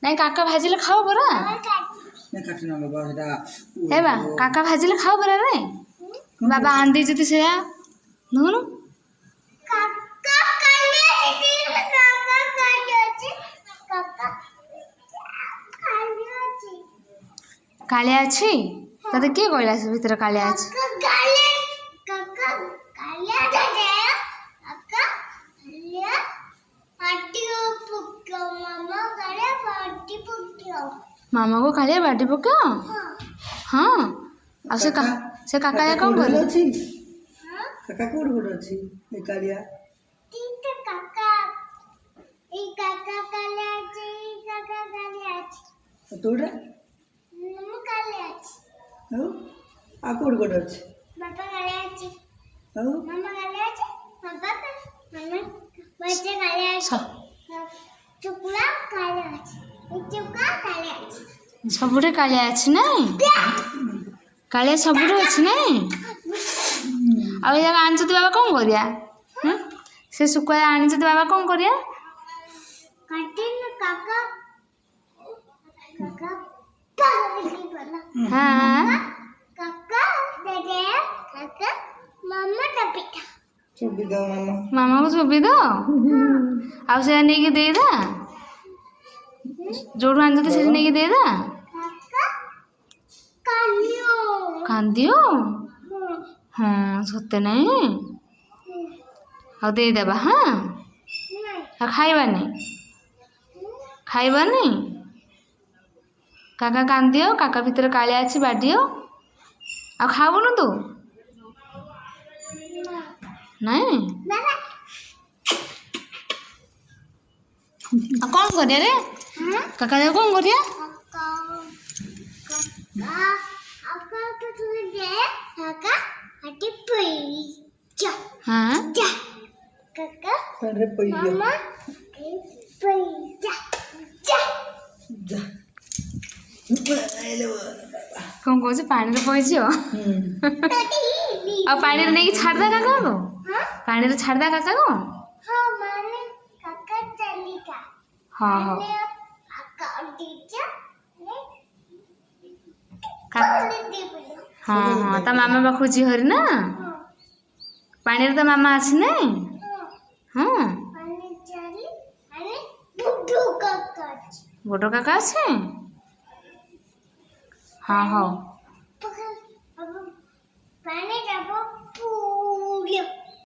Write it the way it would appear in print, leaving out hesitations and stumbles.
नहीं काका भाजिले खाओ बरा हे बा काका भाजिले खाओ बरा रे बाबा आंधी जति से नुनु कालिया अछि तते के कहला से भीतर कालिया अछि मामा को कालिया बाटी पकाओ हाँ आ से काका या कौन करे काका कोड कोड अछि ए कालिया तीत काका ए काका कालिया अछि काका कालिया अछि तोड़ा मम्मा कालिया अछि हो आ कोड कोड अछि बाबा कालिया अछि हो मम्मा कालिया अछि बाबा मम्मा बच्चे कालिया अछि चुकुला कालिया अछि चुका कालिया अछि सबुरे कालिया अछि नहीं कालिया सबुरे अछि नहीं आ या आनछ तो बाबा कौन करिया से सुकुआ आनछ तो बाबा कौन करिया काटिन काका काका पानी वाला हां काका दे काका मम्मा टपिका चुबी दो मामा मामा को चुबी दो आ से नहीं के दे दा जोड़ू आनछ तो से नहीं के दे दा काका कानियो कांदियो हाँ सत्य नहीं ଆଉ ଦେଇଦେବା ହଁ ଆଉ ଖାଇବାନି ଖାଇବାନି କାକା କାନ୍ଦିଅ କାକା ଭିତରେ କାଳିଆ ଅଛି ବାଡ଼ିଅ ଆଉ ଖାଇବୁନୁ ତୁ ନାଇଁ ଆଉ କ'ଣ କରିବା ରେ କାକା ଯାକ କ'ଣ କରିବା हाँ अरे पैया मम्मा पैया जा जा କ'ଣ କହୁଛୁ ପାଣିରେ ପଇଯିବ ଆଉ ପାଣିରେ ନେଇକି ଛାଡ଼ିଦା କାକାକୁ ପାଣିରେ ଛାଡ଼ିଦା କାକାକୁ हाँ माने काका चलिका ହଁ ହଉ काका टीचर ने କା- दे बोलो ହଁ ହଁ ତା ମାମା ପାଖକୁ ଯିବ ହରି ନା ପାଣିରେ ତ ମାମା ଅଛି ନାଇଁ ହଁ माने चली माने बुड्ढू काका ବଡ଼ କାକା ଅଛି ହଁ ହଉ पकड़ अब पानी जाबो पूरी